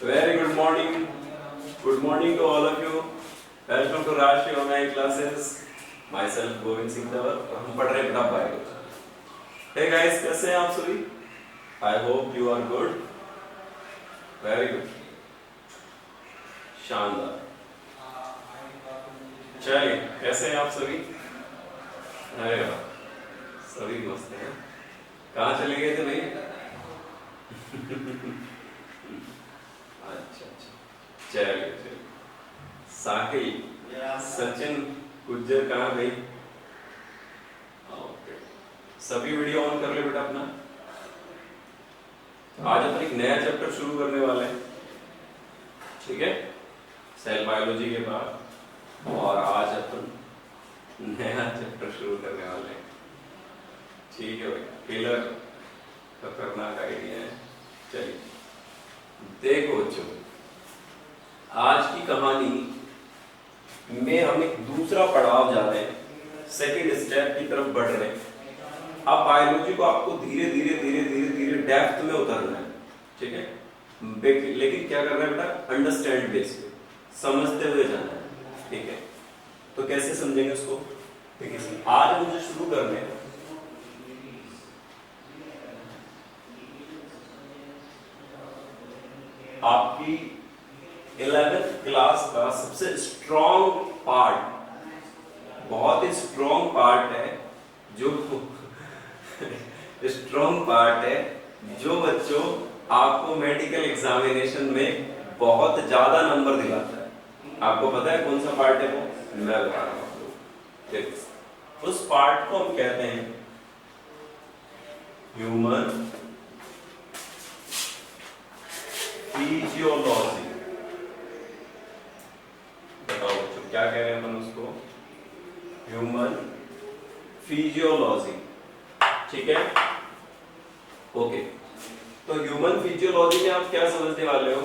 Very good morning. Good morning to all of you. Welcome to Rashi online classes. Myself Govind Singh Tawar और हम पढ़ रहे हैं बेटा बायोलॉजी. Hey guys, कैसे हैं आप सभी? I hope you are good. Very good. शानदार. चलिए, कैसे हैं आप सभी? अरे वाह, सभी मस्त हैं. कहाँ चले गए थे भाई? अच्छा. चलिए. साहिल, सचिन, गुज्जर कहाँ गई? ओके. सभी वीडियो ऑन कर ले बेटा अपना. आज अपन एक नया चैप्टर शुरू करने वाले हैं. ठीक है? सेल बायोलॉजी के बाद और आज अपन नया चैप्टर शुरू करने वाले हैं. ठीक है भाई, क्लियर खतरनाक आइडिया है. चलिए देखो बच्चों, आज की कहानी में हम एक दूसरा पड़ाव जा रहे हैं, सेकंड स्टेप की तरफ बढ़ रहे हैं. अब बायोलॉजी को आपको धीरे धीरे डेप्थ में उतरना है. ठीक है, लेकिन क्या करना है बेटा? अंडरस्टैंड बेस पे समझते हुए जाना है. ठीक है, तो कैसे समझेंगे उसको? ठीक है, आज मुझे शुरू करने हैं आपकी 11th क्लास का सबसे स्ट्रॉन्ग पार्ट, बहुत ही स्ट्रॉन्ग पार्ट है, जो स्ट्रॉन्ग पार्ट है जो बच्चों आपको मेडिकल एग्जामिनेशन में बहुत ज्यादा नंबर दिलाता है. आपको पता है कौन सा पार्ट है वो? मैं बता रहा हूं. उस पार्ट को हम कहते हैं ह्यूमन फिजियोलॉजी. बताओ बच्चों, क्या कह रहे हैं अपन उसको? Human physiology. ठीक है, ओके. तो ह्यूमन फिजियोलॉजी में आप क्या समझने वाले हो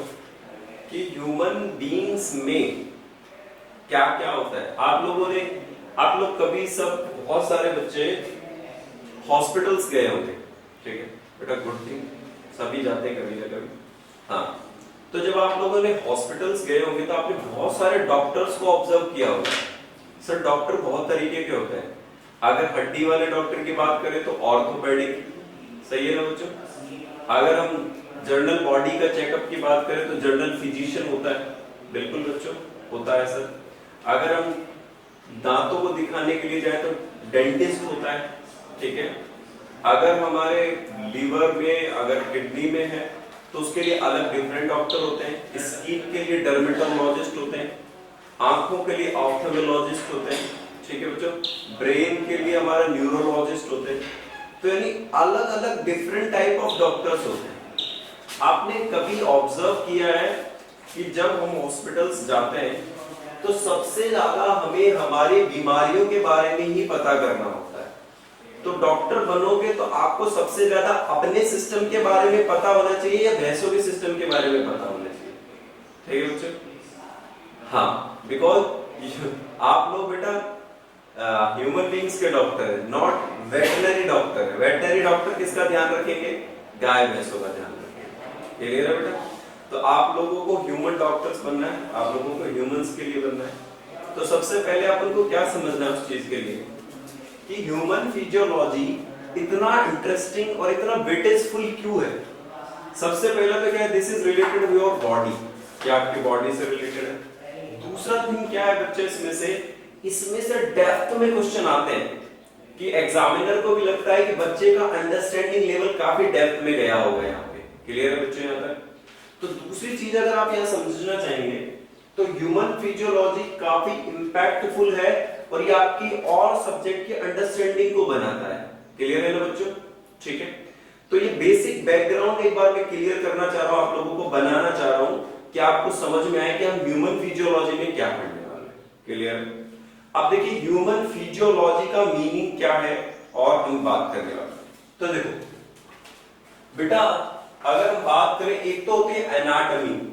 कि ह्यूमन बीइंग्स में क्या क्या होता है. आप लोग कभी सब बहुत सारे बच्चे हॉस्पिटल्स गए होंगे. ठीक है बेटा, गुड थिंग, सभी जाते हैं कभी ना कभी. हाँ, तो जब आप लोगों ने हॉस्पिटल्स गए होंगे तो आपने बहुत सारे डॉक्टर्स को ऑब्जर्व किया होगा. सर, डॉक्टर बहुत तरीके के होते हैं. अगर हड्डी वाले डॉक्टर की बात करें तो ऑर्थोपेडिक, सही है ना बच्चों? अगर हम जनरल बॉडी का चेकअप की बात करें तो जनरल फिजिशियन होता है. बिल्कुल बच्चों, होता है सर. अगर हम दांतों को दिखाने के लिए जाए तो डेंटिस्ट होता है. ठीक है, अगर हमारे लीवर में, अगर किडनी में है तो उसके लिए अलग डिफरेंट डॉक्टर होते हैं. स्किन के लिए डर्मेटोलॉजिस्ट होते हैं. आंखों के लिए ऑप्थेल्मोलॉजिस्ट होते हैं. ठीक है बच्चों, ब्रेन के लिए हमारा न्यूरोलॉजिस्ट होते हैं. तो यानी अलग अलग डिफरेंट टाइप ऑफ डॉक्टर्स होते हैं. आपने कभी ऑब्जर्व किया है कि जब हम हॉस्पिटल्स जाते हैं तो सबसे ज्यादा हमें हमारी बीमारियों के बारे में ही पता करना होता है. तो डॉक्टर बनोगे तो आपको सबसे ज्यादा अपने सिस्टम के बारे में पता होना चाहिए या भैंसों के सिस्टम के बारे में पता होना चाहिए? ठीक है बच्चों? हाँ, बिकॉज आप लोग बेटा ह्यूमन बीइंग्स के डॉक्टर है, नॉट वेटरनरी डॉक्टर है. वेटरनरी डॉक्टर किसका ध्यान रखेंगे? गाय भैंसों का ध्यान रखेंगे. क्लियर है बेटा? तो आप लोगों को ह्यूमन डॉक्टर्स बनना है, आप लोगों को ह्यूमंस के लिए बनना है. तो सबसे पहले अपन को क्या समझना है उस चीज के लिए कि ह्यूमन फिजियोलॉजी इतना इंटरेस्टिंग और इतना ब्यूटीफुल क्यों है. सबसे पहला तो क्या है? This is related with your body, क्या आपकी बॉडी से रिलेटेड है. दूसरा थिंग क्या है बच्चे, इसमें से डेप्थ में क्वेश्चन आते हैं कि एग्जामिनर को भी लगता है कि बच्चे का अंडरस्टैंडिंग लेवल काफी डेप्थ में गया होगा यहाँ पे. क्लियर है बच्चों यहाँ तक? तो दूसरी चीज अगर आप यहाँ समझना चाहेंगे तो ह्यूमन फिजियोलॉजी काफी इंपैक्टफुल है और ये आपकी और सब्जेक्ट की अंडरस्टैंडिंग को बनाता है. क्लियर है ना बच्चों? ठीक है, तो ये बेसिक बैकग्राउंड एक बार मैं क्लियर करना चाह रहा हूं, आप लोगों को बनाना चाह रहा हूं कि आपको समझ में आए कि हम ह्यूमन फिजियोलॉजी में क्या पढ़ने वाले हैं. क्लियर? अब देखिए ह्यूमन फिजियोलॉजी का मीनिंग क्या है और हम बात करने वाले हैं. तो देखो बेटा, अगर हम बात करें, एक तो होती है एनाटॉमी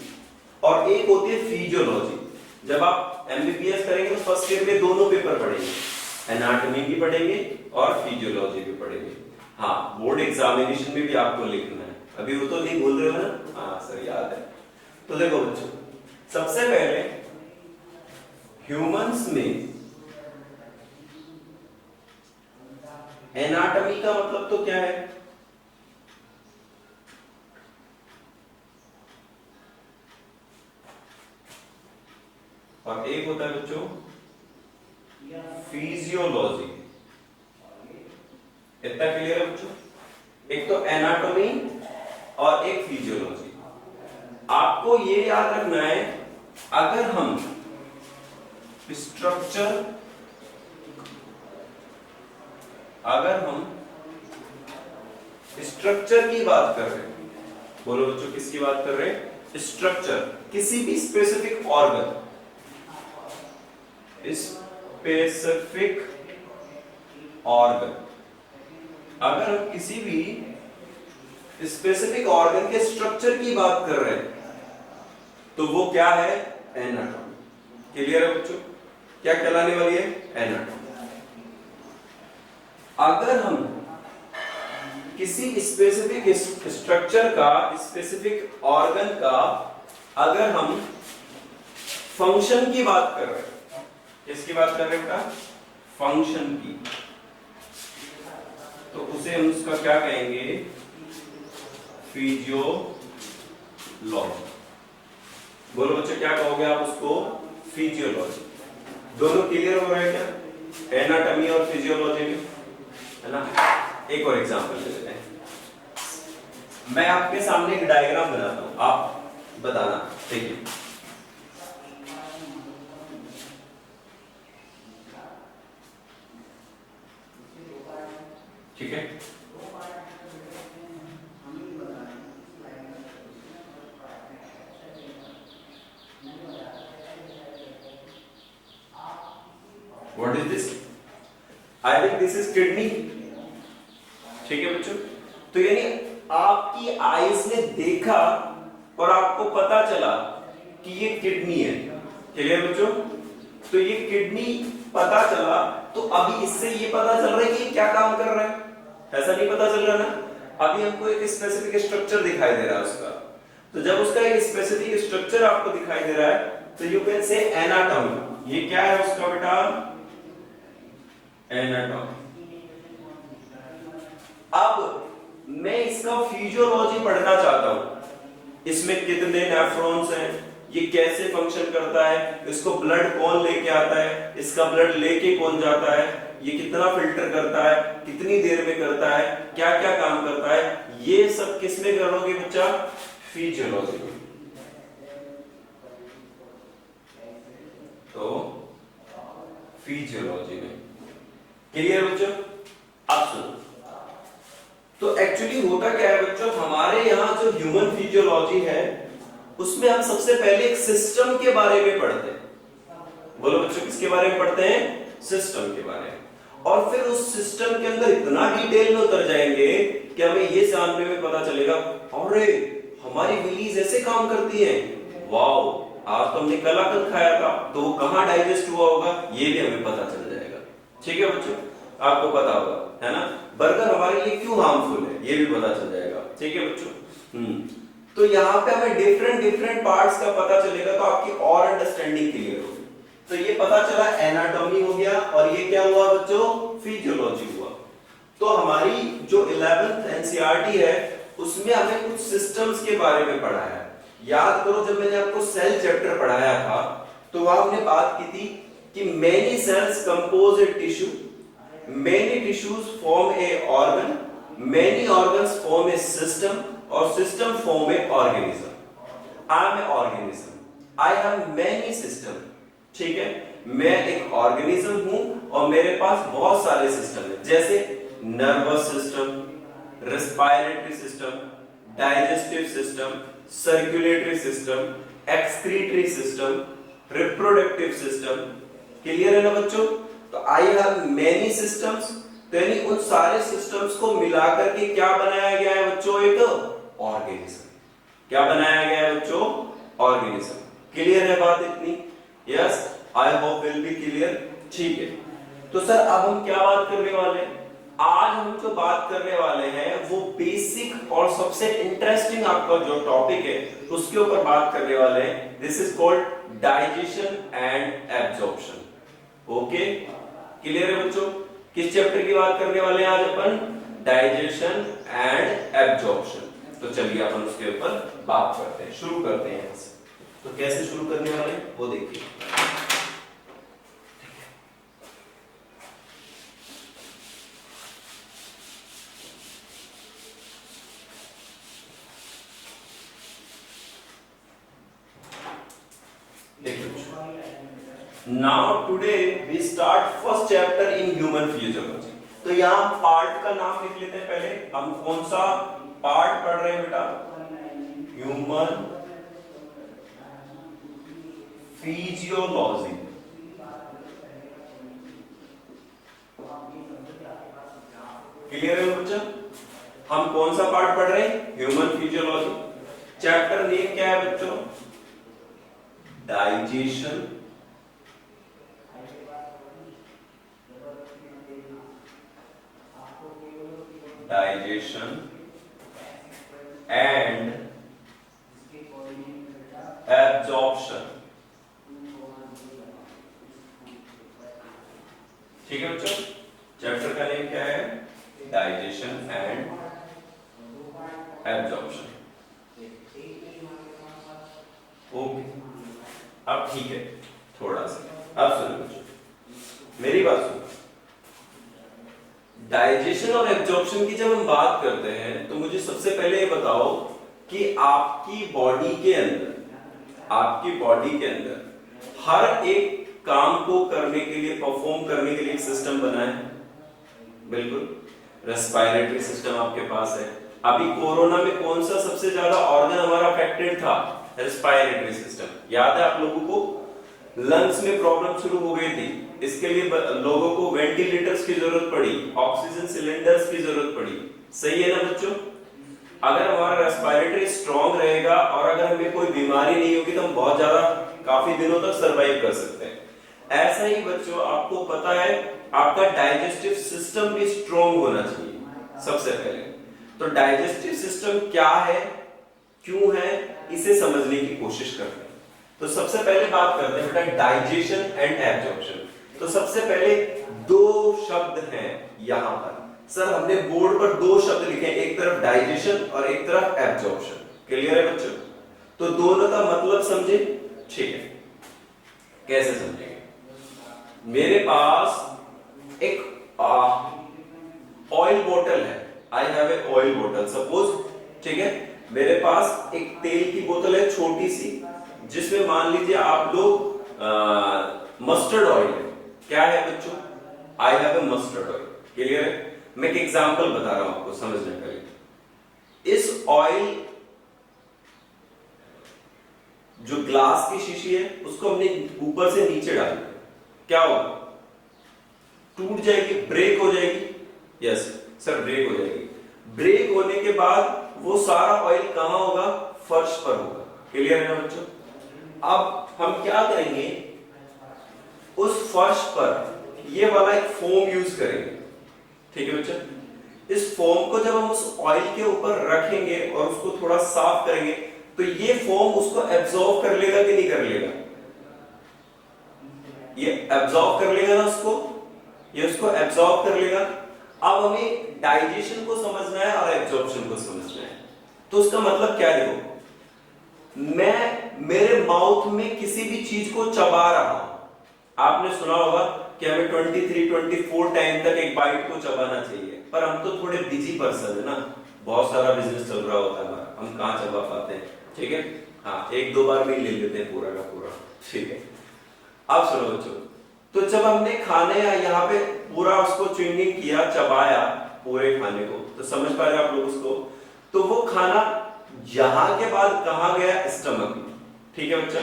और एक होती है फिजियोलॉजी. जब आप एमबीबीएस करेंगे तो फर्स्ट ईयर में दोनों पेपर पढ़ेंगे, एनाटॉमी भी पढ़ेंगे और फिजियोलॉजी भी पढ़ेंगे. हाँ, बोर्ड एग्जामिनेशन में भी आपको लिखना है. अभी वो तो नहीं बोल रहे हो ना? हाँ सर, याद है. तो देखो बच्चों, सबसे पहले ह्यूमंस में एनाटॉमी का मतलब तो क्या है? और एक होता है बच्चों फिजियोलॉजी। इतना क्लियर है बच्चों? एक तो एनाटॉमी और एक फिजियोलॉजी। आपको ये याद रखना है, अगर हम स्ट्रक्चर की बात कर रहे हैं, बोलो बच्चों किसकी बात कर रहे हैं? स्ट्रक्चर, किसी भी स्पेसिफिक ऑर्गन, अगर हम किसी भी स्पेसिफिक ऑर्गन के स्ट्रक्चर की बात कर रहे हैं तो वो क्या है? एनाटॉमी। क्लियर है बच्चों? क्या कहलाने वाली है? एनाटॉमी। अगर हम किसी स्पेसिफिक स्ट्रक्चर का, स्पेसिफिक ऑर्गन का अगर हम फंक्शन की बात कर रहे हैं, किसकी बात कर रहे हैं बेटा? फंक्शन की, तो उसे हम उसका क्या कहेंगे? फिजियोलॉजी। बोलो बच्चे क्या कहोगे आप उसको? फिजियोलॉजी। दोनों क्लियर हो रहे हैं क्या? एनाटॉमी और फिजियोलॉजी में, है ना? एक और एग्जांपल ले लेते हैं। मैं आपके सामने एक डायग्राम बनाता हूं, आप बताना, ठीक है? ठीक है, what is this? I think this is kidney. ठीक है बच्चों, तो यानी आपकी आईज ने देखा और आपको पता चला कि ये किडनी है। क्लियर बच्चों? तो ये किडनी पता चला, तो अभी इससे ये पता चल रहा है कि क्या काम कर रहा है? ऐसा नहीं पता चल रहा ना? अभी हमको एक स्पेसिफिक स्ट्रक्चर दिखाई दे रहा है उसका। तो जब उसका एक स्पेसिफिक स्ट्रक्चर आपको दिखाई दे रहा है तो यू कैन से एनाटॉमी। ये क्या है उसका बेटा? एनाटॉमी। अब मैं इसका फिजियोलॉजी पढ़ना चाहता हूं। इसमें कितने नेफ्रॉन्स हैं, ये कैसे फंक्शन करता है, इसको ब्लड कौन लेके आता है, इसका ब्लड लेके कौन जाता है, ये कितना फिल्टर करता है, कितनी देर में करता है, क्या क्या काम करता है, ये सब किसमें करोगे बच्चा? फिजियोलॉजी में। तो फिजियोलॉजी में। क्लियर बच्चों? अब सुनो, तो एक्चुअली होता क्या है बच्चों, हमारे यहाँ जो ह्यूमन फिजियोलॉजी है उसमें हम सबसे पहले एक सिस्टम के बारे में पढ़ते हैं। बोलो बच्चों किसके बारे में पढ़ते हैं? सिस्टम के बारे में। और फिर उस सिस्टम के अंदर इतना डिटेल में उतर जाएंगे कि हमें ये जानने में पता चलेगा, अरे हमारी विलीज ऐसे काम करती है, वाओ, आज तो हमने कलाकंद खाया था तो वो कहाँ डाइजेस्ट हुआ होगा, ये भी हमें पता चल जाएगा। ठीक है बच्चों, आपको पता होगा, है ना? बर्गर हमारे लिए क्यों हार्मफुल है, ये भी पता चल जाएगा। ठीक है बच्चों? तो यहाँ पे हमें डिफरेंट पार्ट्स का पता चलेगा, तो आपकी और अंडरस्टैंडिंग क्लियर होगी। तो ये पता चला एनाटॉमी हो गया, और ये क्या हुआ बच्चों? फिजियोलॉजी हुआ। तो हमारी जो 11th एनसीईआरटी है उसमें हमें कुछ सिस्टम्स के बारे में पढ़ा है। याद करो, जब मैंने आपको सेल चैप्टर पढ़ाया था तो वहां हमने बात की थी कि many cells compose a tissue, many tissues form a organ, many organs form a system, और system form a organism. I am a organism, I have many system. ठीक है, मैं एक ऑर्गेनिज्म हूं और मेरे पास बहुत सारे सिस्टम है, जैसे nervous system, respiratory system, digestive system, circulatory system, excretory system, reproductive system. Clear है ना बच्चों? तो आई हैव मेनी सिस्टम्स, तो यानी उन सारे सिस्टम्स को मिलाकर के क्या बनाया गया है बच्चों? एक ऑर्गेनिज्म। क्या बनाया गया है बच्चों? ऑर्गेनिज्म। क्लियर है बात इतनी? Yes, I hope will be clear. ठीक है, तो सर अब हम क्या बात करने वाले हैं? आज हम जो बात करने वाले हैं वो बेसिक और सबसे इंटरेस्टिंग आपका जो टॉपिक है उसके ऊपर बात करने वाले हैं। This is called digestion and absorption. Okay, clear है बच्चों? किस चैप्टर की बात करने वाले हैं आज अपन? Digestion and absorption. तो चलिए अपन उसके ऊपर बात करते हैं, शुरू करते हैं यहां से। तो कैसे शुरू करने वाले हैं वो देखिए। Now today we start first chapter in human physiology। तो यहाँ पार्ट का नाम लिख लेते हैं पहले। हम कौन सा पार्ट पढ़ रहे हैं बेटा? Human physiology. क्लियर है बच्चा? हम कौन सा पार्ट पढ़ रहे हैं? Human physiology. चैप्टर नेम क्या है बच्चों? Digestion digestion and absorption. ठीक है बच्चों, चैप्टर का नेम क्या है? Digestion and absorption. ओके, अब ठीक है, थोड़ा सा अब सुनो बच्चों, मेरी बात सुनो। डाइजेशन और एब्जॉर्प्शन की जब हम बात करते हैं तो मुझे सबसे पहले ये बताओ कि आपकी बॉडी के अंदर हर एक काम को करने के लिए, परफॉर्म करने के लिए एक सिस्टम बना है। बिल्कुल, रेस्पिरेटरी सिस्टम आपके पास है। अभी कोरोना में कौन सा सबसे ज्यादा ऑर्गन हमारा अफेक्टेड था? Respiratory system. याद है आप लोगों को? लंग्स में प्रॉब्लम शुरू हो गई थी, इसके लिए लोगों को वेंटिलेटर्स की जरूरत पड़ी, ऑक्सीजन सिलेंडर्स की जरूरत पड़ी। सही है ना बच्चों? अगर हमारा रेस्पिरेटरी स्ट्रांग रहेगा और अगर हमें कोई बीमारी नहीं होगी तो हम बहुत ज्यादा काफी दिनों तक सरवाइव कर सकते हैं। ऐसा ही बच्चों आपको पता है आपका डाइजेस्टिव सिस्टम भी स्ट्रांग होना चाहिए सबसे पहले। तो डाइजेस्टिव सिस्टम क्या है, क्यों है, इसे समझने की कोशिश करते हैं। तो सबसे पहले बात करते हैं बेटा डाइजेशन एंड एब्जॉर्प्शन। तो सबसे पहले दो शब्द हैं यहां पर। सर हमने बोर्ड पर दो शब्द लिखे, एक तरफ डाइजेशन और एक तरफ एब्जॉर्प्शन। क्लियर है बच्चों? तो दोनों का मतलब समझे? ठीक है, कैसे समझेंगे? मेरे पास एक ऑयल बोतल है। आई हैव ए ऑयल बोतल सपोज। ठीक है, मेरे पास एक तेल की बोतल है छोटी सी, जिसमें मान लीजिए आप लोग मस्टर्ड ऑयल है। क्या है बच्चों? I have a mustard oil. Clear है? मैं एक एग्जांपल बता रहा हूं आपको समझने के लिए। इस ऑयल जो ग्लास की शीशी है उसको हमने ऊपर से नीचे डाल दिया, क्या होगा? टूट जाएगी, ब्रेक हो जाएगी। यस सर, ब्रेक हो जाएगी। ब्रेक होने के बाद वो सारा ऑयल कहां होगा? फर्श पर होगा। क्लियर है ना बच्चों? अब हम क्या करेंगे, उस फर्श पर ये वाला एक फोम यूज करेंगे। ठीक है बच्चा? इस फोम को जब हम उस ऑयल के ऊपर रखेंगे और उसको थोड़ा साफ करेंगे तो ये फोम उसको एब्जॉर्ब कर लेगा कि नहीं कर लेगा? ये एब्जॉर्ब कर लेगा ना उसको, ये उसको एब्जॉर्ब कर लेगा। अब हमें डाइजेशन को समझना है और एब्जॉर्प्शन को समझना है। तो उसका मतलब क्या है? देखो, मैं मेरे माउथ में किसी भी चीज को चबा रहा हूं। आपने सुना होगा कि हमें 23-24 टाइम तक एक बाइट को चबाना चाहिए, पर हम तो थोड़े बिजी पर्सन है ना, बहुत सारा बिजनेस चल रहा होता है हमारा, हम कहां चबा पाते हैं। ठीक है, हाँ, एक दो बार में ले लेते हैं पूरा का पूरा। ठीक है, अब सुनो बच्चों, तो जब हमने खाने यहाँ पे पूरा उसको च्युइंगिंग किया, चबाया पूरे खाने को, तो समझ पा रहे आप लोग उसको? तो वो खाना यहां के बाद कहां गया? स्टमक में। ठीक है बच्चा?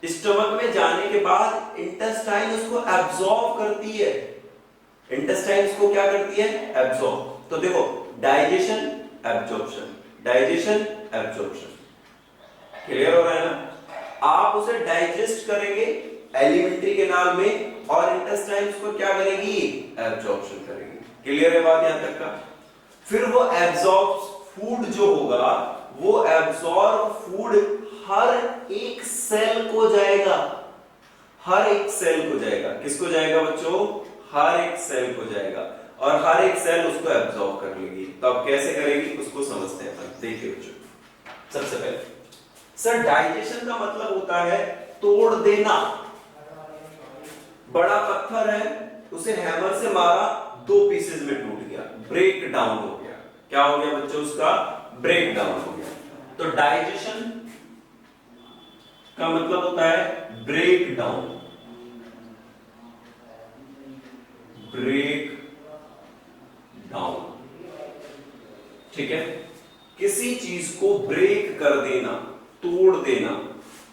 स्टमक में जाने के बाद इंटेस्टाइन उसको एब्जॉर्ब करती है। इंटेस्टाइन उसको क्या करती है? एब्जॉर्ब। तो देखो, digestion absorption, digestion absorption. Clear हो रहा है ना? आप उसे डाइजेस्ट करेंगे एलिमेंट्री कैनाल में और इंटेस्टाइन उसको क्या करेगी? एब्जॉर्प्शन करेगी। क्लियर है बात यहां तक का? फिर वो एब्जॉर्ब फूड जो होगा, वो एब्जॉर्ब फूड हर एक सेल को जाएगा, हर एक सेल को जाएगा। किसको जाएगा बच्चों? हर एक सेल को जाएगा, और हर एक सेल उसको एब्जॉर्ब कर लेगी। तो अब कैसे करेगी उसको समझते हैं। देखिए बच्चों, सबसे पहले सर डाइजेशन का मतलब होता है तोड़ देना। बड़ा पत्थर है, उसे हैमर से मारा, 2 पीसेस में टूट गया, ब्रेक डाउन हो गया। क्या हो गया बच्चों? उसका ब्रेक डाउन हो गया। तो डाइजेशन का मतलब होता है ब्रेक डाउन, ब्रेक डाउन। ठीक है, किसी चीज को ब्रेक कर देना, तोड़ देना।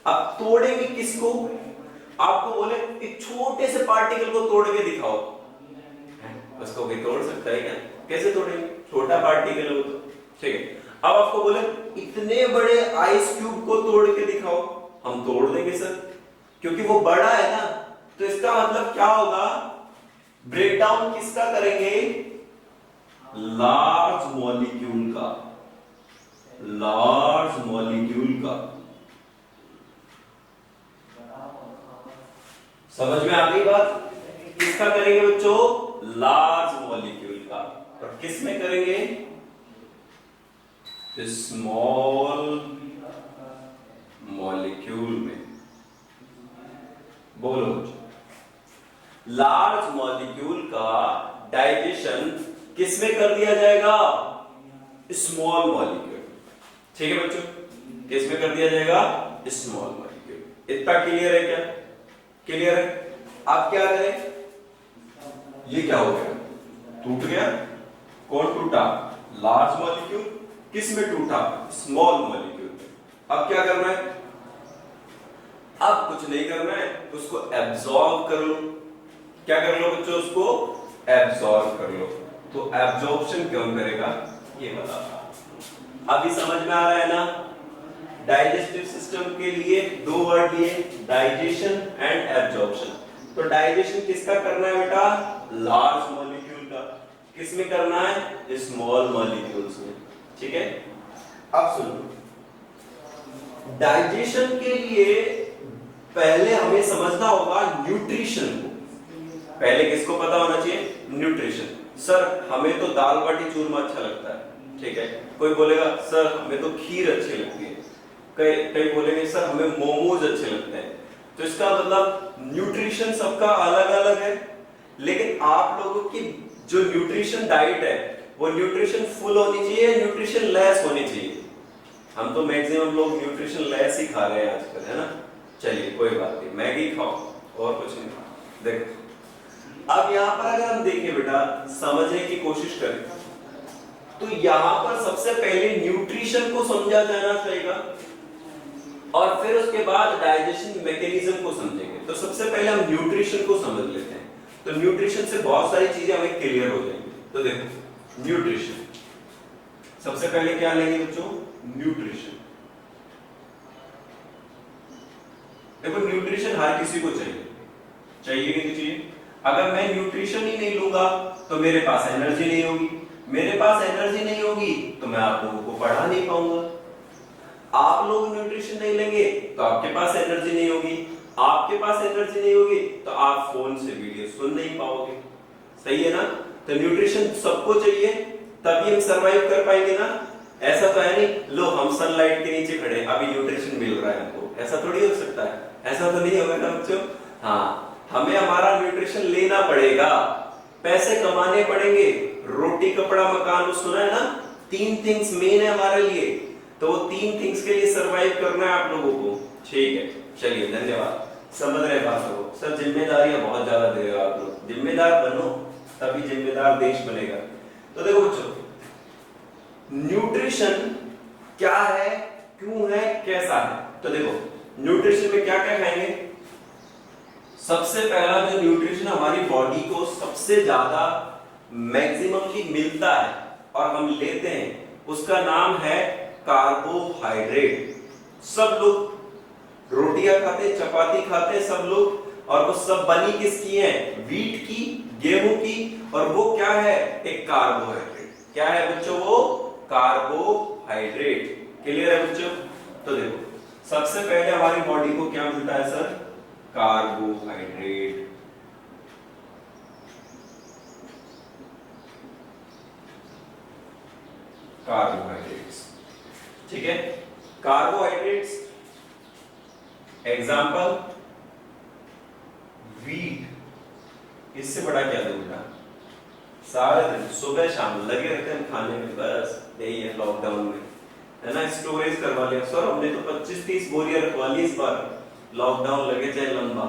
अब तोड़ेंगे किसको? आपको बोले एक छोटे से पार्टिकल को तोड़ के दिखाओ, उसको कोई तोड़ सकता है क्या? कैसे तोड़ेंगे? छोटा पार्टिकल हो तो। ठीक है, अब आपको बोले इतने बड़े आइस क्यूब को तोड़ के दिखाओ, हम तोड़ देंगे सर, क्योंकि वो बड़ा है ना। तो इसका मतलब क्या होगा? ब्रेकडाउन किसका करेंगे? लार्ज मॉलिक्यूल का, लार्ज मॉलिक्यूल का। समझ में आ गई बात? किसका करेंगे बच्चों? लार्ज मॉलिक्यूल का। और किस में करेंगे? स्मॉल मॉलिक्यूल में। बोलो, लार्ज मॉलिक्यूल का डाइजेशन किस में कर दिया जाएगा? Small molecule. ठीक है बच्चों, किस में कर दिया जाएगा? Small molecule. इतना क्लियर है क्या? क्लियर है। आप क्या करें? ये क्या हो गया? टूट गया। कौन टूटा? Large molecule. किस में टूटा? Small molecule. अब क्या करना है? अब कुछ नहीं करना है, उसको एब्जॉर्ब कर लो। क्या कर लो बच्चों? उसको एब्जॉर्ब कर लो। तो एब्जॉर्प्शन क्यों करेगा ये बता। अभी समझ में आ रहा है ना? डाइजेस्टिव सिस्टम के लिए 2 वर्ड लिए, डाइजेशन एंड एब्जॉर्प्शन। तो डाइजेशन किसका करना है बेटा? लार्ज मॉलिक्यूल का। किस में करना है? स्मॉल मॉलिक्यूल्स में। ठीक है, अब सुनो, डाइजेशन के लिए पहले हमें समझना होगा न्यूट्रिशन को। पहले किसको पता होना चाहिए? न्यूट्रिशन। सर हमें तो दाल बाटी चूरमा अच्छा लगता है। ठीक है, कोई बोलेगा सर हमें तो खीर अच्छी लगती है, कई बोलेंगे सर हमें मोमोज अच्छे लगते हैं। तो इसका मतलब न्यूट्रिशन सबका अलग अलग है, लेकिन आप लोगों की जो न्यूट्रिशन डाइट है वो न्यूट्रिशन फुल होनी चाहिए, न्यूट्रिशन लेस होनी चाहिए। हम तो मैक्सिमम लोग न्यूट्रिशन लेस ही खा रहे हैं आजकल, है ना? चलिए कोई बात नहीं, मैगी खाओ और कुछ नहीं। देखो अब यहां पर अगर हम देखें बेटा, समझने की कोशिश करें, तो यहां पर सबसे पहले न्यूट्रिशन को समझा जाना चाहिए और फिर उसके बाद डाइजेशन मैकेनिज्म को समझेंगे। तो सबसे पहले हम न्यूट्रिशन को समझ लेते हैं, तो न्यूट्रिशन से बहुत सारी चीजें हमें क्लियर हो जाएंगी। तो देखो न्यूट्रिशन, सबसे पहले क्या लेंगे बच्चों? न्यूट्रिशन। देखो न्यूट्रिशन हर किसी को चाहिए, चाहिए कि नहीं चाहिए? अगर मैं न्यूट्रिशन ही नहीं लूंगा तो मेरे पास एनर्जी नहीं होगी, मेरे पास एनर्जी नहीं होगी तो मैं आप लोगों को पढ़ा नहीं पाऊंगा। आप लोग न्यूट्रिशन नहीं लेंगे तो आपके पास एनर्जी नहीं होगी, आपके पास एनर्जी नहीं होगी तो आप फोन से वीडियो सुन नहीं पाओगे। सही है ना? तो न्यूट्रिशन सबको चाहिए, तभी हम सरवाइव कर पाएंगे ना। ऐसा तो है नहीं लो हम सनलाइट के नीचे खड़े अभी न्यूट्रिशन मिल रहा है हमको, ऐसा थोड़ी हो सकता है। ऐसा तो नहीं होगा ना बच्चों। हाँ, हमें हमारा न्यूट्रिशन लेना पड़ेगा, पैसे कमाने पड़ेंगे। रोटी कपड़ा मकान, वो सुना है ना? 3 थिंग्स मेन है हमारे लिए, तो वो 3 थिंग्स के लिए सरवाइव करना है आप लोगों को। ठीक है, चलिए धन्यवाद, समझ रहे बात को। सर जिम्मेदारियां बहुत ज्यादा दे रहे हो आप लोग, जिम्मेदार बनो तभी जिम्मेदार देश बनेगा। तो देखो बच्चों, न्यूट्रिशन क्या है, क्यों है, कैसा है? तो देखो न्यूट्रिशन में क्या क्या खाएंगे। सबसे पहला जो न्यूट्रिशन हमारी बॉडी को सबसे ज्यादा मैक्सिममली मिलता है और हम लेते हैं, उसका नाम है कार्बोहाइड्रेट। सब लोग रोटियां खाते, चपाती खाते सब लोग, और वो सब बनी किसकी है? व्हीट की, गेहूं की, और वो क्या है? एक कार्बोहाइड्रेट। क्या है बच्चों? वो कार्बोहाइड्रेट। क्लियर है बच्चों? तो देखो सबसे पहले हमारी बॉडी को क्या मिलता है सर? कार्बोहाइड्रेट। कार्बोहाइड्रेट्स, ठीक है। Carbohydrates example wheat. इससे बड़ा क्या दो बेटा? सारे दिन सुबह शाम लगे रहते हैं खाने में, बस यही है लॉकडाउन में, है ना। स्टोरेज करवा लिया सर हमने तो 25-30 बोरियां रखवा ली इस बार, लॉकडाउन लगे चाहे लंबा।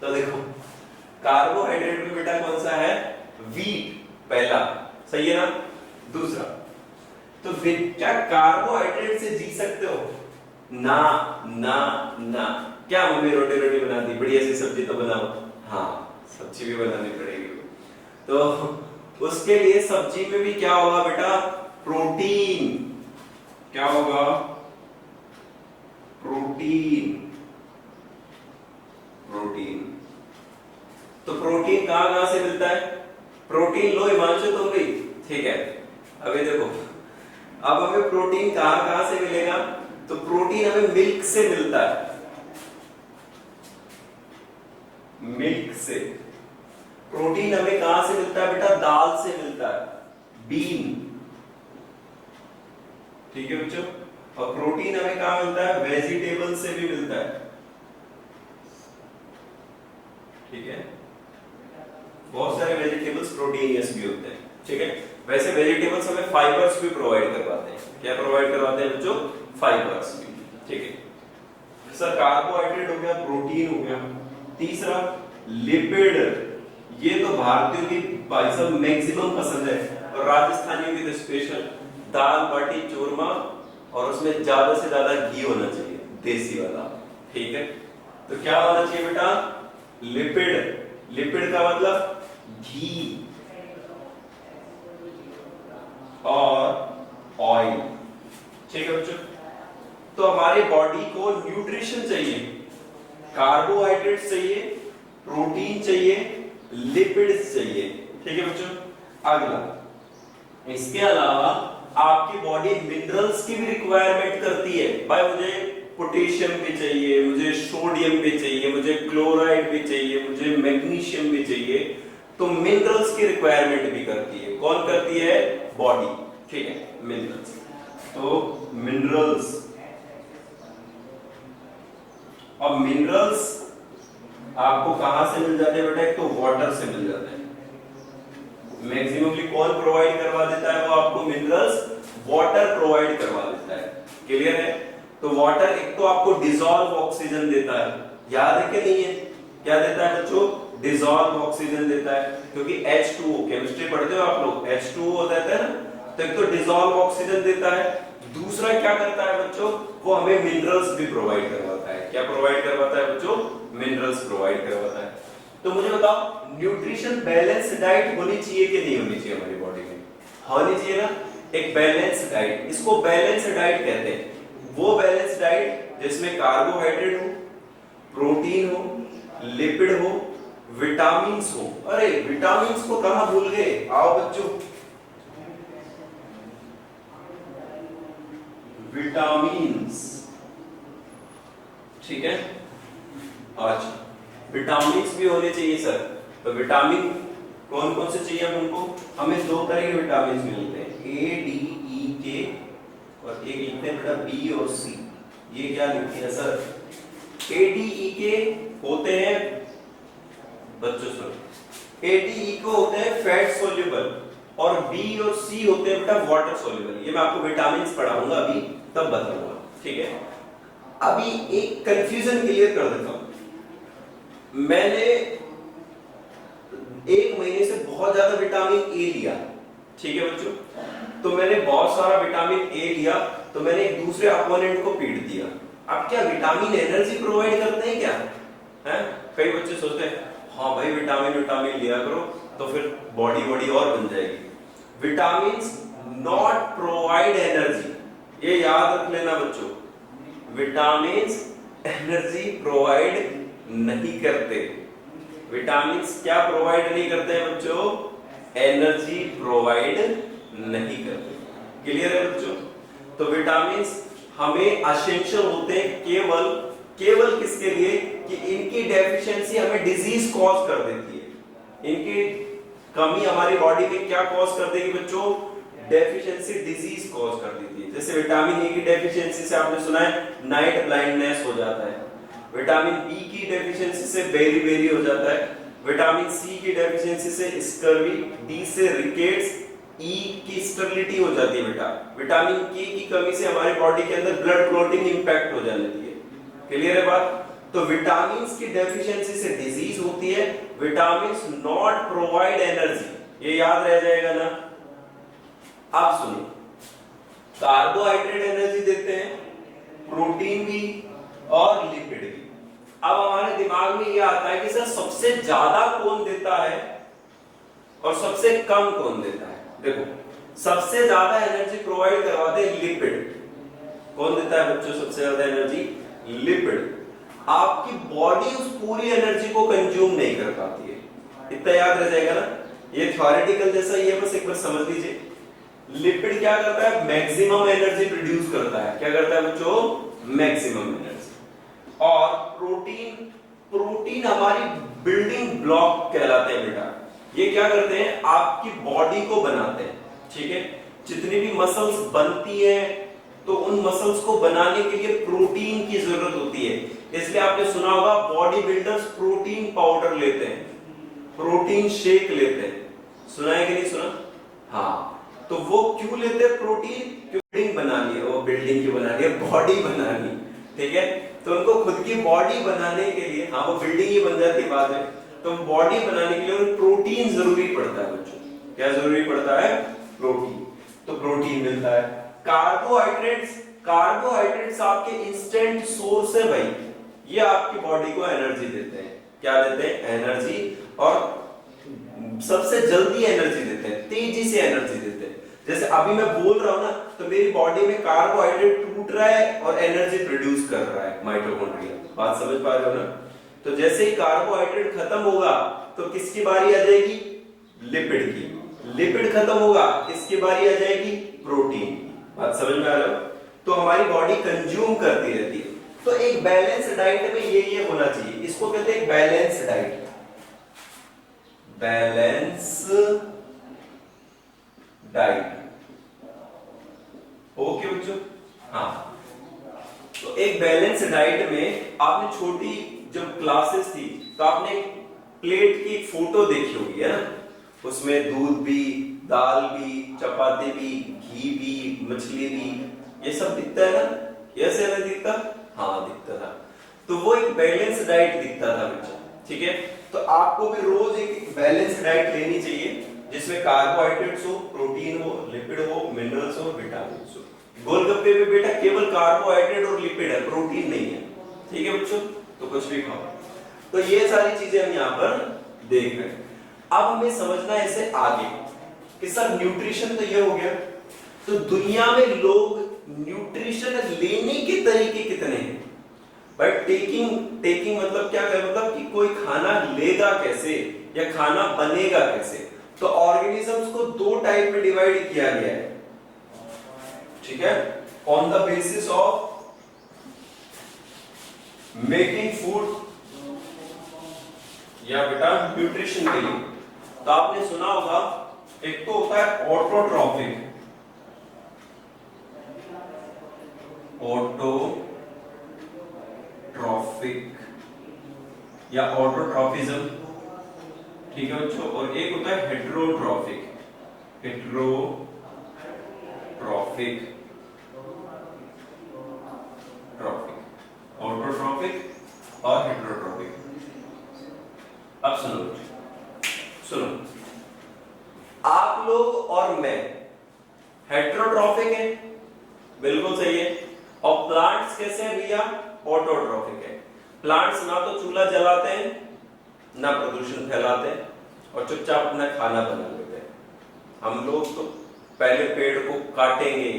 तो देखो कार्बोहाइड्रेट में बेटा कौन सा है? व्हीट पहला, सही है ना। दूसरा, तो क्या कार्बोहाइड्रेट से जी सकते हो? ना ना ना। क्या मम्मी रोटी रोटी बना दी, बढ़िया सी सब्जी तो बनाओ। हाँ सब्जी भी बनानी पड़ेगी। तो उसके लिए सब्जी में भी क्या होगा बेटा? प्रोटीन। क्या होगा? प्रोटीन। प्रोटीन। तो प्रोटीन कहां कहां से मिलता है? प्रोटीन लो हिमांशु तुम भी, ठीक है। अभी देखो अब हमें प्रोटीन कहां कहां से मिलेगा? तो प्रोटीन हमें मिल्क से मिलता है, मिल्क से। प्रोटीन हमें कहां से मिलता है बेटा? दाल से मिलता है, बीन, ठीक है बच्चों। और प्रोटीन हमें कहां मिलता है? वेजिटेबल से भी मिलता है, ठीक है। बहुत सारे वेजिटेबल्स प्रोटीनियस भी होते हैं, ठीक है। वैसे वेजिटेबल्स हमें फाइबर्स भी प्रोवाइड करवाते हैं। क्या प्रोवाइड करवाते हैं बच्चों? फाइबर्स भी, ठीक है। सर कार्बोहाइड्रेट हो गया, प्रोटीन हो गया। तीसरा लिपिड। ये तो भारतीयों की भाई साहब मैक्सिमम पसंद है, और राजस्थानियों की तो स्पेशल। दाल बाटी चूरमा, और उसमें ज्यादा से ज्यादा घी होना चाहिए, देसी वाला, ठीक है। तो क्या होना चाहिए बेटा? लिपिड। लिपिड का मतलब घी और ऑयल, ठीक है बच्चों। तो हमारी बॉडी को न्यूट्रिशन चाहिए, कार्बोहाइड्रेट चाहिए, प्रोटीन चाहिए, लिपिड्स चाहिए, ठीक है बच्चों। अगला, इसके अलावा आपकी बॉडी मिनरल्स की भी रिक्वायरमेंट करती है। भाई मुझे पोटेशियम भी चाहिए, मुझे सोडियम भी चाहिए, मुझे क्लोराइड भी चाहिए, मुझे मैग्नीशियम भी चाहिए। तो मिनरल्स की रिक्वायरमेंट भी करती है। कौन करती है? बॉडी, ठीक है, मिनरल्स। तो मिनरल्स, और मिनरल्स आपको कहां से मिल जाते हैं बेटा? एक तो वाटर से मिल जाते हैं। मैक्सिममली कौन प्रोवाइड करवा देता है वो आपको? मिनरल्स, वाटर प्रोवाइड करवा देता है। क्लियर है? तो वाटर एक तो आपको डिसॉल्व ऑक्सीजन देता है, याद है कि नहीं है? क्या देता है बच्चों? डिसॉल्व ऑक्सीजन देता है, क्योंकि H2O केमिस्ट्री पढ़ते हो आप लोग, H2O देता है ना। तो एक तो डिसॉल्व ऑक्सीजन देता है, दूसरा क्या करता है बच्चों? वो हमें मिनरल्स भी प्रोवाइड करवाता है। क्या प्रोवाइड करवाता है बच्चों? मिनरल्स प्रोवाइड करवाता है। तो मुझे बताओ न्यूट्रिशन बैलेंस डाइट होनी चाहिए कि नहीं होनी चाहिए हमारी बॉडी में? होनी चाहिए ना, एक बैलेंस डाइट। इसको बैलेंस डाइट कहते हैं। वो बैलेंस डाइट जिसमें कार्बोहाइड्रेट हो, प्रोटीन हो, लिपिड हो, विटामिन्स हो। अरे विटामिन्स को कहां भूल गए? आओ बच्चों, विटामिन्स, ठीक है। अच्छा, विटामिन्स भी होने चाहिए सर। तो विटामिन कौन कौन से चाहिए हमको? हमें दो तरह के विटामिन मिलते हैं, ए डी ई के, और एक लिखते हैं बेटा बी और सी। ये क्या लिखते हैं सर? ए डी ई के होते हैं बच्चों सर, ए डी ई को होते हैं फैट सोल्यूबल, और बी और सी होते हैं बेटा वाटर सोल्यूबल। ये मैं आपको विटामिन पढ़ाऊंगा अभी, तब बताऊंगा, ठीक है। अभी एक कंफ्यूजन क्लियर कर देता हूं। मैंने एक महीने से बहुत ज्यादा विटामिन ए लिया, ठीक है बच्चों। तो मैंने बहुत सारा विटामिन ए लिया, तो मैंने एक दूसरे अपोनेंट को पीट दिया। अब क्या विटामिन एनर्जी प्रोवाइड करते हैं क्या? हैं? कई बच्चे सोचते हैं हाँ भाई विटामिन लिया करो तो फिर बॉडी और बन जाएगी। विटामिन नॉट प्रोवाइड एनर्जी, ये याद रख लेना बच्चों। विटामिन एनर्जी प्रोवाइड नहीं करते। विटामिन क्या प्रोवाइड नहीं करते हैं बच्चों? एनर्जी प्रोवाइड नहीं करते। क्लियर है बच्चों? तो विटामिन हमें असेंशियल होते हैं केवल केवल किसके लिए? कि इनकी डेफिशिएंसी हमें डिजीज कॉज कर देती है। इनकी कमी हमारी बॉडी में क्या कॉज कर देगी बच्चों? डेफिशिएंसी डिजीज कॉज कर देती है। जैसे विटामिन ए की डेफिशिएंसी से आपने सुना है नाइट ब्लाइंडनेस हो जाता है, विटामिन बी की डेफिशिएंसी से बेरी हो जाता है, विटामिन सी की डेफिशिएंसी से स्कर्वी, डी से रिकेट्स, ई की स्टेरिलिटी हो जाती है बेटा। विटामिन के की कमी से हमारे बॉडी के अंदर ब्लड क्लॉटिंग इंपैक्ट हो जाती है। क्लियर है बात? तो विटामिन की डेफिशिएंसी से डिजीज होती है। विटामिन नॉट प्रोवाइड एनर्जी, ये याद रह जाएगा ना। आप सुनिए, कार्बोहाइड्रेट एनर्जी देते हैं, प्रोटीन भी और लिपिड भी। अब हमारे दिमाग में ये आता है कि सर सबसे ज्यादा कौन देता है और सबसे कम कौन देता है? देखो, सबसे ज्यादा एनर्जी प्रोवाइड करवाते हैं लिपिड। कौन देता है बच्चों सबसे ज्यादा एनर्जी? लिपिड। आपकी बॉडी उस पूरी एनर्जी को कंज्यूम नहीं कर पाती है, इतना याद रह जाएगा ना। ये थ्योरेटिकल जैसा ही है, बस एक बार समझ लीजिए। लिपिड क्या करता है? मैक्सिमम एनर्जी प्रोड्यूस करता है। क्या करता है बच्चों? Maximum energy. और प्रोटीन, प्रोटीन हमारी बिल्डिंग ब्लॉक कहलाते हैं बेटा। ये क्या करते हैं? आपकी बॉडी को बनाते हैं। ठीक है, जितनी भी मसल्स बनती है तो उन मसल्स को बनाने के लिए प्रोटीन की जरूरत होती है। इसलिए आपने सुना होगा बॉडी बिल्डर्स प्रोटीन पाउडर लेते हैं, प्रोटीन शेक लेते हैं। सुना है कि नहीं सुना? हाँ, तो वो क्यों लेते हैं प्रोटीन? बिल्डिंग बनानी है, वो बिल्डिंग क्यों बनानी है? बॉडी बनानी। ठीक है, तो उनको खुद की बॉडी बनाने के लिए, हाँ वो बिल्डिंग ही बन जाती है बाद में, तो बॉडी बनाने के लिए उन्हें प्रोटीन जरूरी पड़ता है बच्चों। क्या जरूरी पड़ता है? प्रोटीन। तो प्रोटीन मिलता है। कार्बोहाइड्रेट्स, कार्बोहाइड्रेट्स आपके इंस्टेंट सोर्स है भाई, ये आपकी बॉडी को एनर्जी देते हैं। क्या देते हैं? एनर्जी। और सबसे जल्दी एनर्जी देते हैं, तेजी से एनर्जी देते हैं। जैसे अभी मैं बोल रहा हूं ना, तो मेरी बॉडी में कार्बोहाइड्रेट टूट रहा है और एनर्जी प्रोड्यूस कर रहा है माइटोकॉन्ड्रिया। बात समझ पा रहे हो ना? तो जैसे ही कार्बोहाइड्रेट खत्म होगा तो किसकी बारी आ जाएगी? लिपिड की। लिपिड खत्म होगा, किसकी बारी आ जाएगी? प्रोटीन की। बात समझ में आ रहा है? तो हमारी बॉडी कंज्यूम करती रहती है। तो एक बैलेंस डाइट में ये होना चाहिए, इसको कहते हैं balance diet. Balance diet. Okay बच्चों? हाँ, तो एक बैलेंस डाइट में आपने छोटी जब क्लासेस थी तो आपने प्लेट की एक फोटो देखी होगी, है ना? उसमें दूध भी, दाल भी, चपाती भी, घी भी, मछली भी, ये सब दिखता है ना? ऐसे नहीं दिखता? हाँ दिखता था। तो वो एक बैलेंस डाइट दिखता था बच्चा। ठीक है, तो आपको भी रोज एक बैलेंस डाइट लेनी चाहिए जिसमें कार्बोहाइड्रेट्स हो, प्रोटीन हो, लिपिड हो, मिनरल्स हो, विटामिन हो। गोलगप्पे में बेटा केवल कार्बोहाइड्रेट और लिपिड है, प्रोटीन नहीं है। ठीक है बच्चों? तो कुछ भी खाओ। तो ये सारी चीजें हम यहाँ पर देख रहे हैं। अब हमें समझना है इसे आगे कि सर न्यूट्रिशन तो ये हो गया, तो दुनिया में लोग न्यूट्रिशन लेने के तरीके कितने हैं? बट टेकिंग मतलब क्या है? मतलब कि कोई खाना लेगा कैसे या खाना बनेगा कैसे? तो ऑर्गेनिजम्स को दो टाइप में डिवाइड किया गया है। ठीक है, on the basis of making food या बेटा न्यूट्रिशन के लिए। तो आपने सुना होगा एक तो होता है ऑटोट्रॉफिक, या ऑटोट्रॉफिज्म। ठीक है बच्चों? और एक होता है हेटेरोट्रॉफिक, ऑटोट्रॉफिक और हेटेरोट्रॉफिक। अब सुनो, आप लोग और मैं हेटेरोट्रॉफिक है, बिल्कुल सही है। और प्लांट्स कैसे हैं भैया? ऑटोट्रॉफिक है। प्लांट्स ना तो चूल्हा जलाते हैं, ना प्रदूषण फैलाते हैं, और चुपचाप अपना खाना बना लेते हैं। हम लोग तो पहले पेड़ को काटेंगे,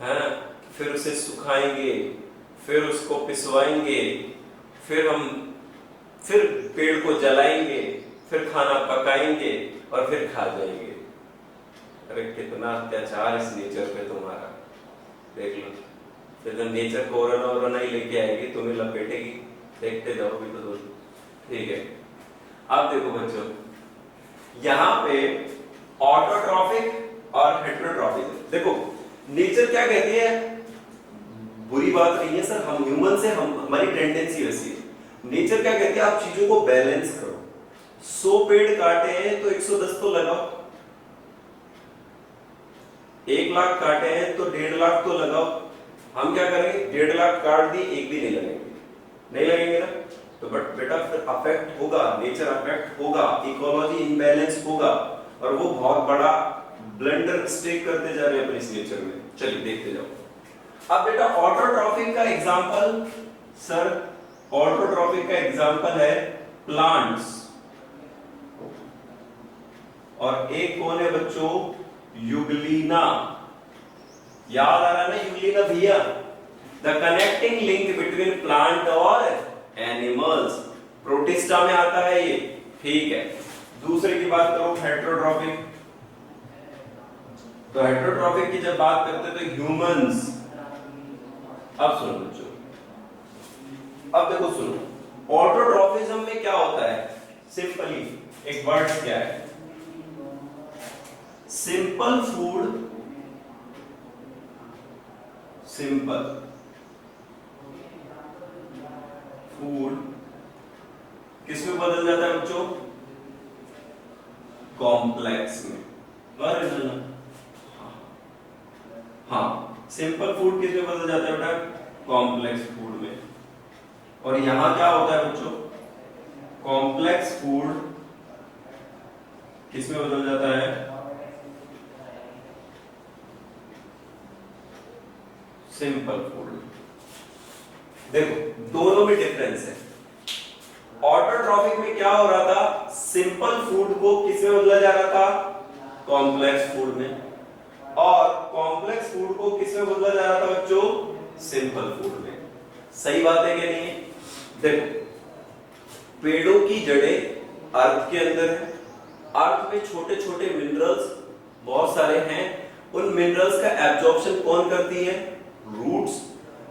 हैं, फिर उसे सुखाएंगे, फिर उसको पिसवाएंगे, फिर पेड़ को जलाएंगे, फिर खाना पकाएंगे और फिर खा जाएंगे। अरे कितना अत्याचार इस नेचर पे तुम्हारा, देख लो। फिर जब नेचर कोरोना ही लेके आएगी, तुम्हें लपेटेगी, देखते जाओगे तो दोस्तों। ठीक है, अब देखो बच्चों, यहाँ पे ऑटोट्रॉफिक और हेटेरोट्रॉफिक। देखो नेचर क्या कहती है, बुरी बात नहीं है सर, हम ह्यूमन से हमारी टेंडेंसी वैसी है। नेचर क्या कहती है, आप चीजों को बैलेंस करो। 100 पेड़ काटे हैं तो 110 तो लगाओ, 1 लाख काटे हैं तो 1.5 लाख तो लगाओ। हम क्या करेंगे, 1.5 लाख काट दी, एक भी नहीं लगेंगे ना। तो बट बेटा फिर अफेक्ट होगा, नेचर अफेक्ट होगा, इकोलॉजी इम्बैलेंस होगा, और वो बहुत बड़ा ब्लंडर मिस्टेक करते जा रहे हैं अपने इस नेचर में। चलिए देखते जाओ। अब बेटा ऑटोट्रॉफिक का एग्जांपल, सर ऑटोट्रॉफिक का एग्जांपल है प्लांट्स, और एक कौन है बच्चों, यूग्लिना। याद आ रहा है ना यूग्लिना भैया, the connecting link between plant और एनिमल्स, प्रोटिस्टा में आता है ये। ठीक है, दूसरे की बात करो हेटेरोट्रॉफिक। तो हेटेरोट्रॉफिक की जब बात करते हैं तो ह्यूमंस। अब सुनो बच्चों, अब देखो सुनो, ऑटोट्रॉफिज्म में क्या होता है, सिंपली एक वर्ड क्या है, सिंपल फूड, सिंपल फूड किसमें बदल जाता है बच्चों, कॉम्प्लेक्स में। हाँ, सिंपल फूड किसमें बदल जाता है बेटा, कॉम्प्लेक्स फूड में। और यहां क्या होता है बच्चों, कॉम्प्लेक्स फूड किसमें बदल जाता है, सिंपल फूड। देखो दोनों में डिफरेंस है। ऑटोट्रॉफिक में क्या हो रहा था, सिंपल फूड को किसमें बदला जा रहा था, कॉम्प्लेक्स फूड में, और कॉम्प्लेक्स फूड को किसमें बदला जा रहा था बच्चों, सिंपल फूड में। सही बात है कि नहीं है? देखो पेड़ों की जड़ें अर्थ के अंदर है, अर्थ में छोटे छोटे मिनरल्स बहुत सारे हैं, उन मिनरल्स का एब्जॉर्प्शन कौन करती है, रूट्स।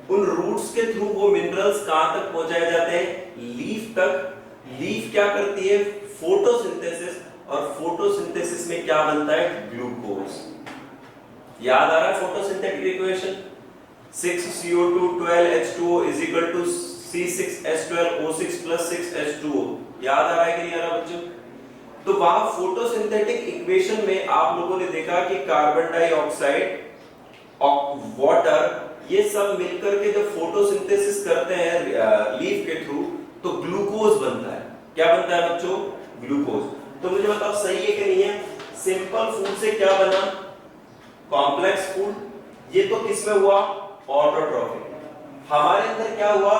उन रूट्स के थ्रू वो मिनरल्स कहां तक पहुंचाए जाते हैं, लीफ तक। लीफ क्या करती है, फोटोसिंथेसिस, और फोटोसिंथेसिस में क्या बनता है, ग्लूकोज। याद आ रहा है photosynthetic equation, 6CO2 12H2O is equal to C6H12O6 plus 6H2O। याद आ रहा है कि नहीं आ रहा बच्चों? तो वहां फोटोसिंथेटिक इक्वेशन में आप लोगों ने देखा कि कार्बन डाइऑक्साइड और वाटर, ये सब मिलकर के जब फोटोसिंथेसिस करते हैं लीफ के थ्रू, तो ग्लूकोज बनता है। क्या बनता है बच्चों, ग्लूकोज। तो मुझे बताओ सही है कि नहीं है, सिंपल फूड से क्या बना, कॉम्प्लेक्स फूड। ये तो किसमें हुआ, ऑटोट्रॉफिक। हमारे अंदर क्या हुआ,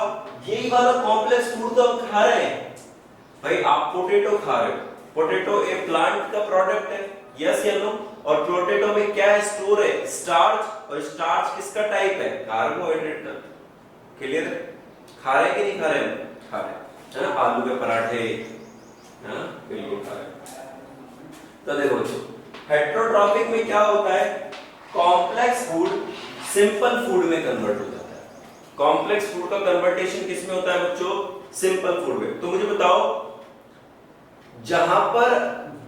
यही वाला कॉम्प्लेक्स फूड तो हम खा रहे हैं। भाई आप पोटैटो खा रहे हो, पोटैटो एक प्लांट का प्रोडक्ट है, यस या नो? और पोटैटो में क्या है, स्टोर है, स्टार्च। और स्टार्च किसका टाइप है, कार्बोहाइड्रेट का। क्लियर है? खा रहे कि नहीं खा रहे, खा रहे हैं ना, आलू के पराठे, हाँ बिल्कुल खा रहे हैं। तो देखो हेटेरोट्रॉफिक में क्या होता है, कॉम्प्लेक्स फूड सिंपल फूड में कन्वर्ट हो जाता है। कॉम्प्लेक्स फूड का कन्वर्टेशन किसमें होता है बच्चों, सिंपल फूड में। तो मुझे बताओ, जहां पर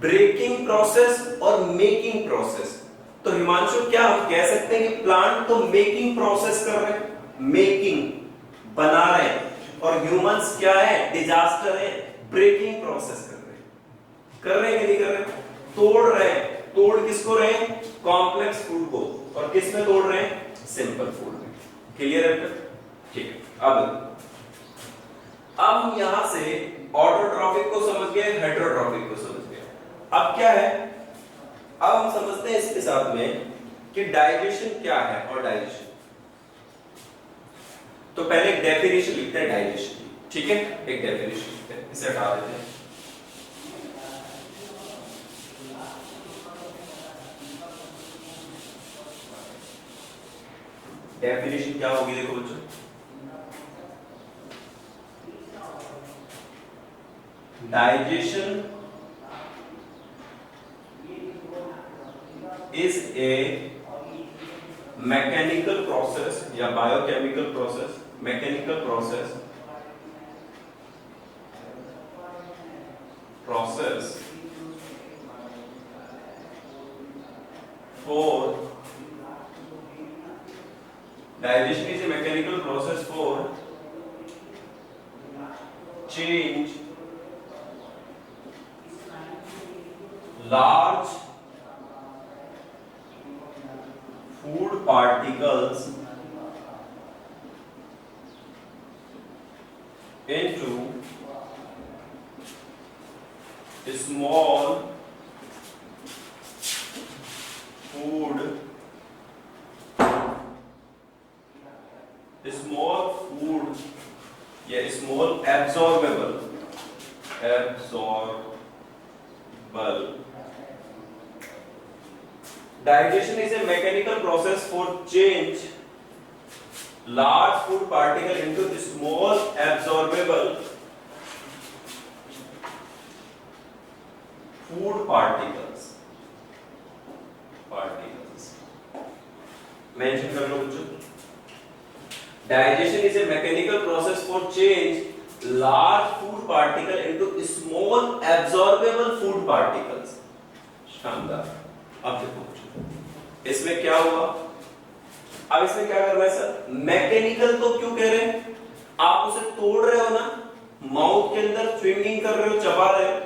ब्रेकिंग प्रोसेस और मेकिंग प्रोसेस, तो हिमांशु क्या हम कह सकते हैं कि प्लांट तो मेकिंग प्रोसेस कर रहे हैं, मेकिंग बना रहे हैं, और ह्यूमंस क्या है, डिजास्टर है, ब्रेकिंग प्रोसेस कर रहे हैं कि नहीं कर रहे, तोड़ रहे हैं। तोड़ किसको रहे हैं, कॉम्प्लेक्स फूड को, और किस में तोड़ रहे हैं, सिंपल फूड में। क्लियर है? ठीक है। अब हम यहां से ऑटोट्रॉफिक को समझ गए, हेटेरोट्रॉफिक को समझ गए। अब क्या है, अब हम समझते हैं इसके साथ में कि डाइजेशन क्या है। और डाइजेशन तो पहले एक डेफिनेशन लिखते हैं डाइजेशन की, ठीक है? एक डेफिनेशन लिखते हैं, इसे हटा देते हैं। डेफिनेशन क्या होगी, देखो बच्चों, digestion is a mechanical process या biochemical process, mechanical process for digestion is a mechanical process for change large food particles into small food या small absorbable digestion is a mechanical process for change large food particle into small absorbable food particles mention कर लो बच्चों digestion is a mechanical process for change large food particle into small absorbable food particles शानदार अब देखो इसमें क्या हुआ अब इसमें क्या करना है सर मैकेनिकल तो क्यों कह रहे हैं आप उसे तोड़ रहे हो ना माउथ के अंदर स्विंगिंग कर रहे हो चबा रहे हो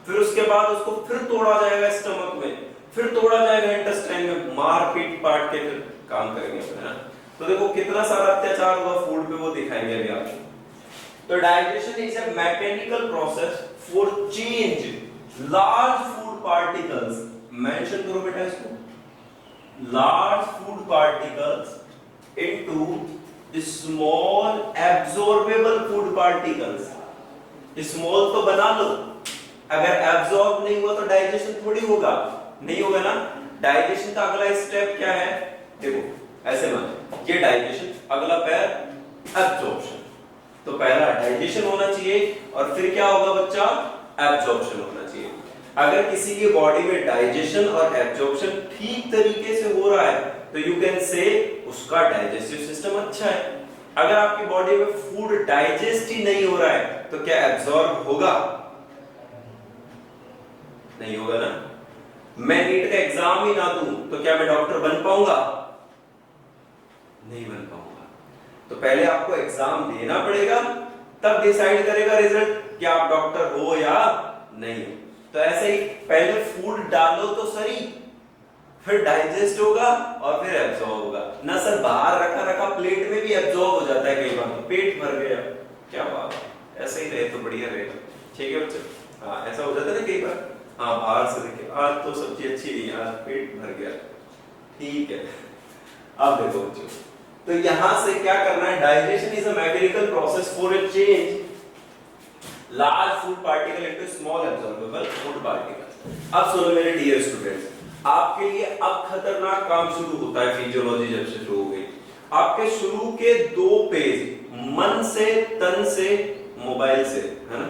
फिर उसके बाद उसको फिर तोड़ा जाएगा स्टमक में फिर तोड़ा जाएगा इंटेस्टाइन में मार पीट पाट के फिर काम करेंगे है ना तो देखो कितना सारा अत्याचार होगा फूड पे वो दिखाएंगे अभी आपको तो digestion is a mechanical process for change large food particles mention करो बेटा इसको large food particles into small absorbable food particles small तो बना लो अगर absorb नहीं हुआ तो digestion थोड़ी होगा नहीं होगा ना डाइजेशन का अगला स्टेप क्या है देखो ऐसे मान ये डाइजेशन अगला पैर एब्जॉर्प्शन तो पहला डाइजेशन होना चाहिए और फिर क्या होगा बच्चा एब्जॉर्प्शन होना चाहिए अगर किसी की बॉडी में डाइजेशन और एब्जॉर्प्शन ठीक तरीके से हो रहा है तो यू कैन से उसका डाइजेस्टिव सिस्टम अच्छा है अगर आपकी बॉडी में फूड डाइजेस्ट ही नहीं हो रहा है तो क्या एब्जॉर्ब होगा नहीं होगा ना मैं नीट का एग्जाम ही ना दूं तो क्या मैं डॉक्टर बन पाऊंगा नहीं बन पाऊंगा तो पहले आपको एग्जाम देना पड़ेगा तब डिसाइड करेगा रिजल्ट कि आप डॉक्टर हो या नहीं तो ऐसे ही पहले फूड डालो तो सही फिर डाइजेस्ट होगा और फिर एब्जॉर्ब होगा ना सर बाहर रखा रखा प्लेट में भी एब्जॉर्ब हो जाता है कई बार तो पेट भर गया क्या बात ऐसे ही रहे तो बढ़िया रहेगा ठीक है बच्चों हाँ ऐसा हो जाता है ना कई बार हाँ बाहर से देखिए आज तो सब्जी अच्छी नहीं आज पेट भर गया ठीक है अब देखो बच्चों तो यहां से क्या करना है digestion is a mechanical process for a change large food particle into small absorbable food particle अब सुनो मेरे डियर स्टूडेंट्स आपके लिए अब खतरनाक काम शुरू होता है फिजियोलॉजी जब से शुरू हो गई आपके शुरू के 2 पेज मन से तन से मोबाइल से है ना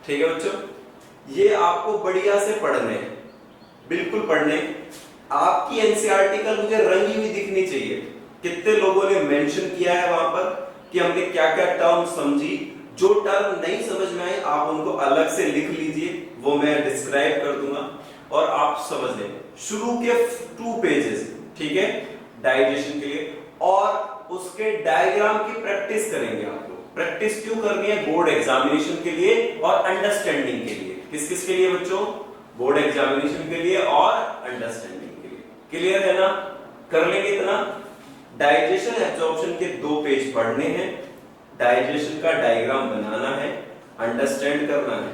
ठीक है बच्चों ये आपको बढ़िया से पढ़ने बिल्कुल पढ़ने आपकी एनसीईआरटी का मुझे रंगी हुई दिखनी चाहिए कितने लोगों ने मेंशन किया है वहां पर कि हमने क्या क्या टर्म समझी जो टर्म नहीं समझ में आए आप उनको अलग से लिख लीजिए वो मैं डिस्क्राइब कर दूंगा और आप समझ लें शुरू के 2 पेजेस ठीक है डाइजेशन के लिए और उसके डायग्राम की प्रैक्टिस करेंगे आप लोग प्रैक्टिस क्यों करनी है बोर्ड एग्जामिनेशन के लिए और अंडरस्टैंडिंग के लिए किस किस के लिए बच्चों बोर्ड एग्जामिनेशन के लिए और अंडरस्टैंडिंग के लिए क्लियर है ना कर लेंगे इतना डाइजेशन एब्जॉर्प्शन के 2 पेज पढ़ने हैं डाइजेशन का डायग्राम बनाना है अंडरस्टैंड करना है